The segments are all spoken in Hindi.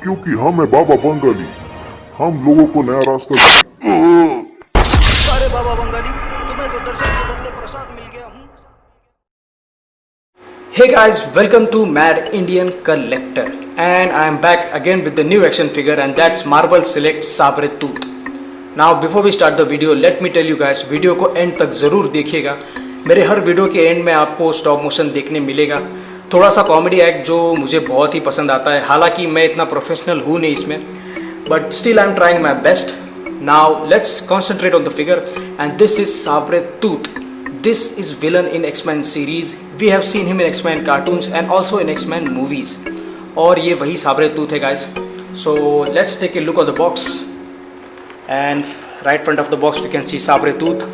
क्योंकि हम है बाबा बंगाली, हम लोगों को नया रास्ता अरे बाबा बंगाली, तुम्हें तो दर्शन के बदले प्रसाद मिल गया। Hey guys, welcome to Mad Indian Collector and I am back again with the new action figure and that's Marvel Select Sabre Tooth. Now before we start the video, let me tell you guys, video को एंड तक ज़रूर देखिएगा। मेरे हर वीडियो के एंड में आपको स्टॉप मोशन देखने मिलेगा, थोड़ा सा कॉमेडी एक्ट जो मुझे बहुत ही पसंद आता है। हालांकि मैं इतना प्रोफेशनल हूँ नहीं इसमें, but still I am trying my best. Now let's concentrate on the figure and this is Sabretooth. This is villain in X-Men series. We have seen him in X-Men cartoons and also in X-Men movies. और ये वही साब्रे टूथ है guys. So let's take a look on the box. And right front of the box we can see Sabretooth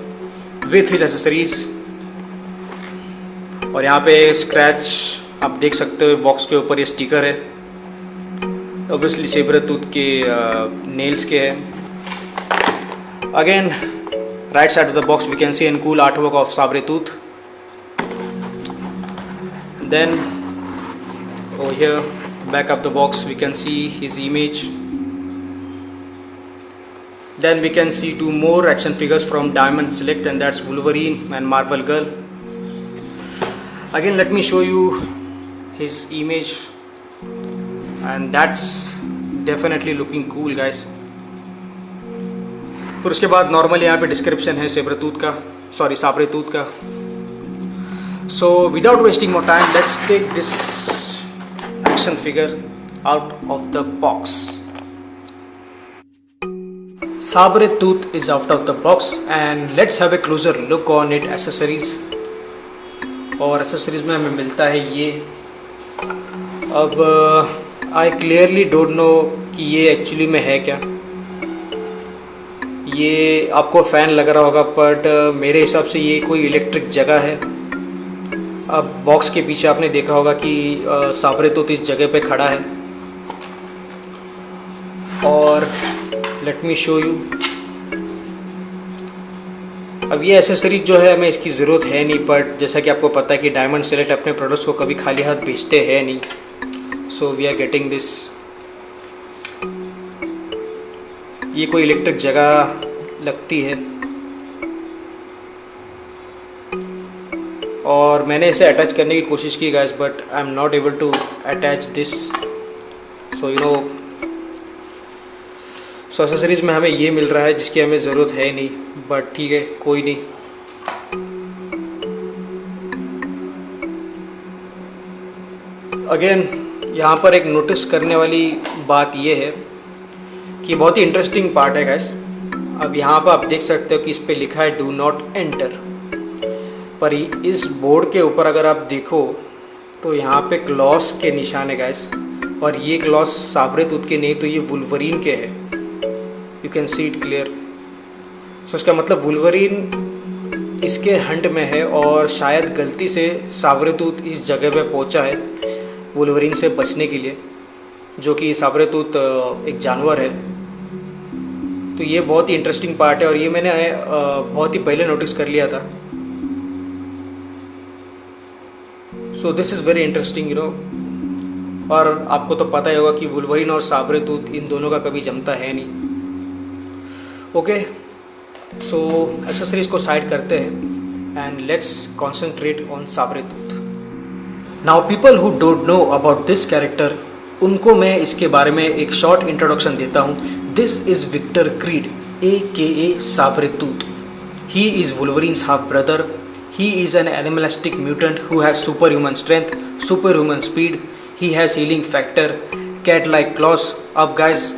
with his accessories. और यहाँ पे स्क्रैच आप देख सकते हो, बॉक्स के ऊपर ये स्टिकर है, ऑब्वियसली साब्रे टूथ के नेल्स के है. Again, right side of the box we can see a cool artwork of Sabre Tooth. Then over here back of the box we can see his image. Then we can see two more action figures from Diamond Select and that's Wolverine and Marvel Girl. Again let me show you his image and that's definitely looking cool guys. फिर उसके बाद नॉर्मल यहाँ पे डिस्क्रिप्शन है साब्रे टूथ का. So without wasting more time let's take this action figure out of the box. Sabretooth is out of the box and let's have a closer look on it accessories. और एसेसरीज में हमें मिलता है ये. अब आई क्लियरली डोंट नो कि ये एक्चुअली में है क्या. ये आपको फ़ैन लग रहा होगा बट मेरे हिसाब से ये कोई इलेक्ट्रिक जगह है. अब बॉक्स के पीछे आपने देखा होगा कि साब्रे टूथ इस जगह पे खड़ा है. और लेट मी शो यू. अब ये एसेसरीज जो है हमें इसकी ज़रूरत है नहीं, बट जैसा कि आपको पता है कि डायमंड सेलेक्ट अपने प्रोडक्ट्स को कभी खाली हाथ बेचते हैं नहीं. So we are getting this. ये कोई इलेक्ट्रिक जगह लगती है और मैंने इसे अटैच करने की कोशिश की guys, but I am not able to attach this. So you know, so accessories में हमें ये मिल रहा है जिसकी हमें ज़रूरत है नहीं, बट ठीक है कोई नहीं. अगेन यहाँ पर एक नोटिस करने वाली बात ये है कि बहुत ही इंटरेस्टिंग पार्ट है गाइस. अब यहाँ पर आप देख सकते हो कि इस पे लिखा है डू नॉट एंटर, पर इस बोर्ड के ऊपर अगर आप देखो तो यहाँ पे क्लॉस के निशान है गाइस. और ये क्लॉस साब्रे टूथ के नहीं, तो ये वुल्वरीन के है. You can see it clear. So इसका मतलब वुल्वरीन इसके हंट में है और शायद गलती से साब्रे टूथ इस जगह पे पहुँचा है वुल्वरीन से बचने के लिए, जो कि साब्रे टूथ एक जानवर है. तो ये बहुत ही इंटरेस्टिंग पार्ट है और ये मैंने बहुत ही पहले नोटिस कर लिया था. So this is very interesting you know. और आपको तो पता ही होगा कि वुल्वरीन और साब्रे टूथ इन दोनों का कभी जमता है नहीं. ओके, सो एक्सेसरीज को साइड करते हैं and let's concentrate on Sabretooth. Now people who don't know about this character, उनको मैं इसके बारे में एक शॉर्ट इंट्रोडक्शन देता हूँ. This is Victor Creed, aka Sabre Tooth. He is Wolverine's half brother. He is an animalistic mutant who has superhuman strength, superhuman speed. He has healing factor, cat-like claws. अब guys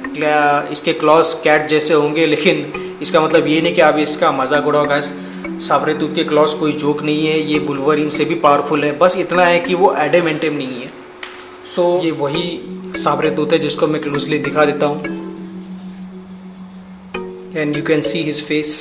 इसके claws cat जैसे होंगे, लेकिन इसका मतलब ये नहीं कि आप इसका मजाक उड़ाओ guys. साब्रे टूथ के claws कोई जोक नहीं है, ये Wolverine से भी पावरफुल है. बस इतना है कि वो एडेमेंटियम नहीं है. सो ये वही साब्रे टूथ है जिसको मैं क्लोजली दिखा देता हूँ. And you can see his face.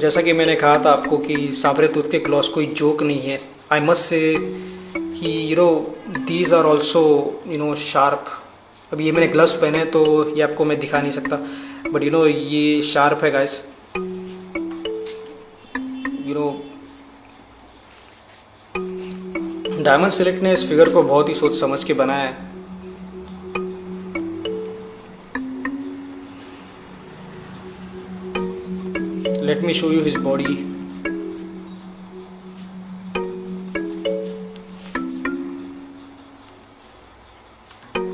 जैसा कि मैंने कहा था आपको कि साब्रे टूथ के क्लॉस कोई जोक नहीं है. आई मस्ट से कि दीज आर ऑल्सो शार्प। अभी ये मैंने ग्लव्स पहने हैं तो ये आपको मैं दिखा नहीं सकता, बट ये शार्प है गाइस। डायमंड सेलेक्ट ने इस फिगर को बहुत ही सोच समझ के बनाया है। Let me show you his body.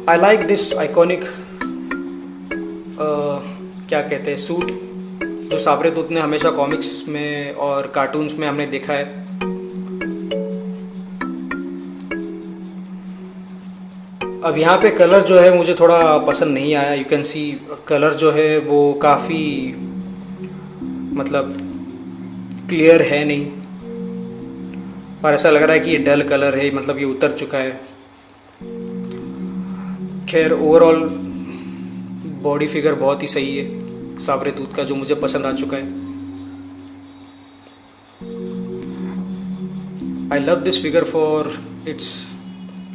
I like this iconic क्या कहते हैं सूट, जो साबरेतूत ने हमेशा कॉमिक्स में और कार्टून्स में हमने देखा है। अब यहाँ पे कलर जो है मुझे थोड़ा पसंद नहीं आया। यू कैन सी कलर जो है वो काफ़ी मतलब क्लियर है नहीं, और ऐसा लग रहा है कि ये डल कलर है, मतलब ये उतर चुका है। खैर ओवरऑल बॉडी फिगर बहुत ही सही है साबरेतूत का, जो मुझे पसंद आ चुका है। I love this figure for its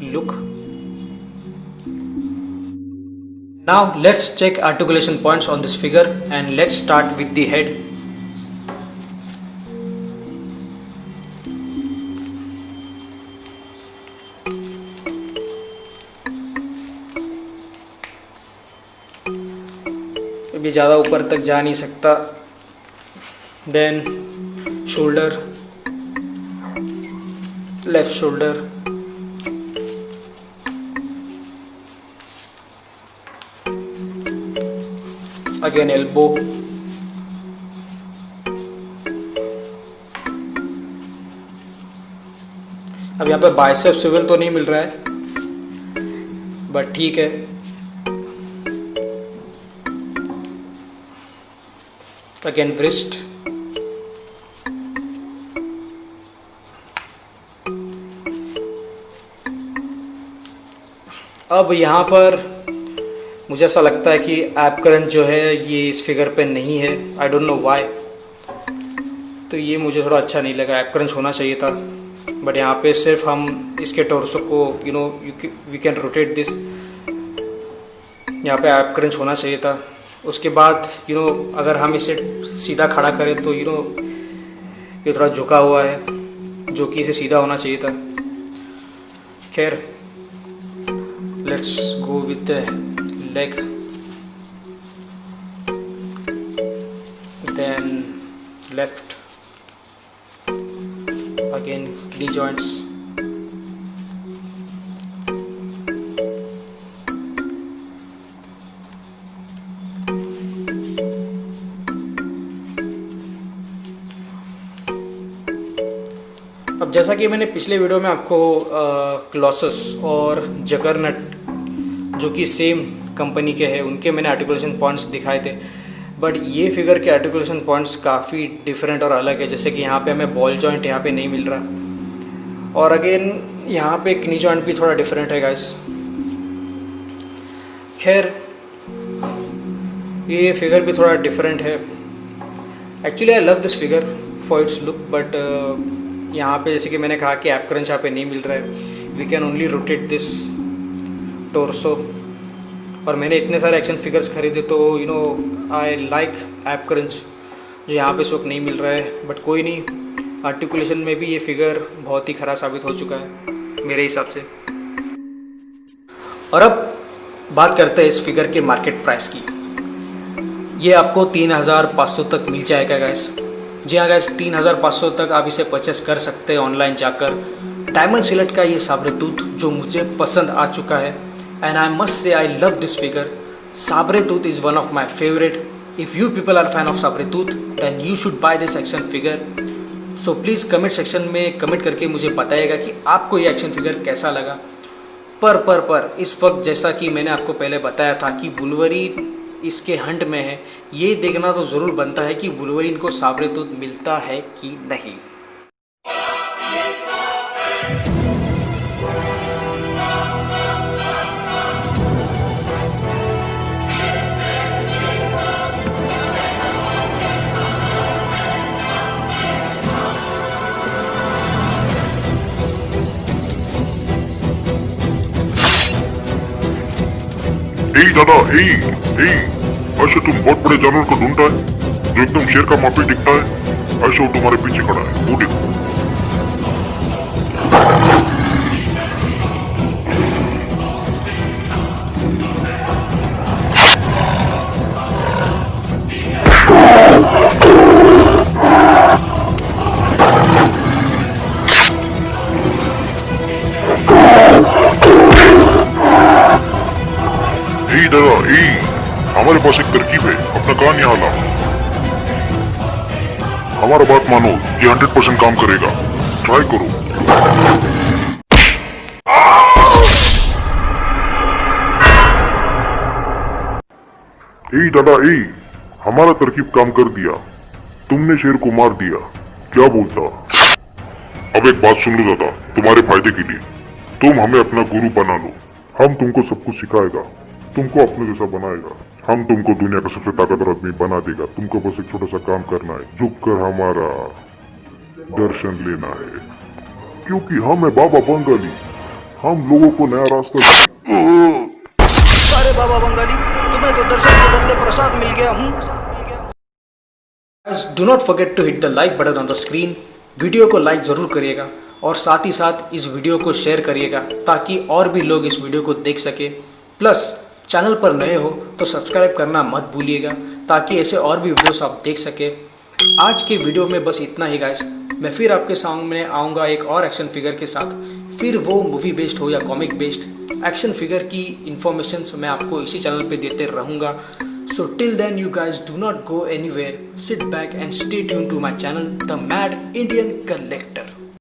look. Now let's check articulation points on this figure and let's start with the head. भी ज़्यादा ऊपर तक जा नहीं सकता। Then shoulder, left shoulder, again elbow, अब यहाँ पे बाइसेप स्विvel तो नहीं मिल रहा है, बट ठीक है। अगेन wrist, अब यहाँ पर मुझे ऐसा लगता है कि ऐप क्रंच जो है ये इस फिगर पे नहीं है। आई डोंट नो व्हाई, तो ये मुझे थोड़ा अच्छा नहीं लगा। ऐप क्रंच होना चाहिए था, बट यहाँ पे सिर्फ हम इसके टॉर्सो को वी कैन रोटेट दिस, यहाँ पे ऐप क्रंच होना चाहिए था। उसके बाद अगर हम इसे सीधा खड़ा करें तो ये थोड़ा झुका हुआ है, जो कि इसे सीधा होना चाहिए था। खैर let's go with the leg, then left, again knee joints, अब जैसा कि मैंने पिछले वीडियो में आपको क्लॉसस और जगरनट, जो कि सेम कंपनी के हैं, उनके मैंने आर्टिकुलेशन पॉइंट्स दिखाए थे, बट ये फिगर के आर्टिकुलेशन पॉइंट्स काफ़ी डिफरेंट और अलग है। जैसे कि यहाँ पे हमें बॉल जॉइंट यहाँ पे नहीं मिल रहा, और अगेन यहाँ पे क्नी जॉइंट भी थोड़ा डिफरेंट है गाइस। खैर ये फिगर भी थोड़ा डिफरेंट है। Actually I love this figure for its look, but यहाँ पे जैसे कि मैंने कहा कि ऐप क्रंच यहाँ पे नहीं मिल रहा है। We can only rotate this torso, और मैंने इतने सारे एक्शन फिगर्स खरीदे तो आई लाइक ऐप क्रंच, जो यहाँ पे इस वक्त नहीं मिल रहा है। बट कोई नहीं, आर्टिकुलेशन में भी ये फिगर बहुत ही खराब साबित हो चुका है मेरे हिसाब से। और अब बात करते हैं इस फिगर के मार्केट प्राइस की। ये आपको 3500 तक मिल जाएगा गाइस। जी हाँ गाइस, 3500 तक आप इसे परचेस कर सकते हैं ऑनलाइन जाकर। डायमंड सिलेक्ट का ये साबरेतूत जो मुझे पसंद आ चुका है, and I must say I love this figure. Sabretooth is one of my favourite. If you people are fan of Sabretooth then you should buy this action figure. So please comment section में कमेंट करके मुझे बताइएगा कि आपको ये एक्शन फिगर कैसा लगा। पर इस वक्त जैसा कि मैंने आपको पहले बताया था कि वुल्वरीन इसके हंट में है, ये देखना तो ज़रूर बनता है कि वुल्वरीन को साबरेतूत मिलता है कि नहीं। दादा ऐसे तुम बहुत बड़े जानवर को ढूंढता है जो एकदम शेर का माफी दिखता है। ऐसे वो तुम्हारे पीछे खड़ा है, वो देखो। दादा हमारे पास एक तरकीब है, अपना कान यहाँ लाओ। हमारा बात मानो, ये 100% काम करेगा, ट्राई करो। दादा हमारा तरकीब काम कर दिया, तुमने शेर को मार दिया, क्या बोलता? अब एक बात सुन लो दादा, तुम्हारे फायदे के लिए तुम हमें अपना गुरु बना लो। हम तुमको सब कुछ सिखाएगा, तुमको अपने जैसा बनाएगा। हम तुमको दुनिया का सबसे ताकतवर आदमी बना देगा। तुमको बस एक छोटा सा काम करना है, झुक कर हमारा दर्शन लेना है, क्योंकि हम है बाबा बंगाली। हम लोगों को नया रास्ता। अरे बाबा बंगाली, तुम्हें तो दर्शन के बदले प्रसाद मिल गया। Guys, do not forget to hit the like button on the screen। Video को लाइक ज़रूर करिएगा और साथ ही साथ इस वीडियो को शेयर करिएगा ताकि और भी लोग इस वीडियो को देख सके। प्लस चैनल पर नए हो तो सब्सक्राइब करना मत भूलिएगा ताकि ऐसे और भी वीडियोस आप देख सके। आज के वीडियो में बस इतना ही गाइस। मैं फिर आपके सामने आऊँगा एक और एक्शन फिगर के साथ, फिर वो मूवी बेस्ड हो या कॉमिक बेस्ड एक्शन फिगर की इन्फॉर्मेशंस मैं आपको इसी चैनल पे देते रहूँगा। So till then you guys do not go anywhere, sit back and stay tuned to my channel, The Mad Indian Collector।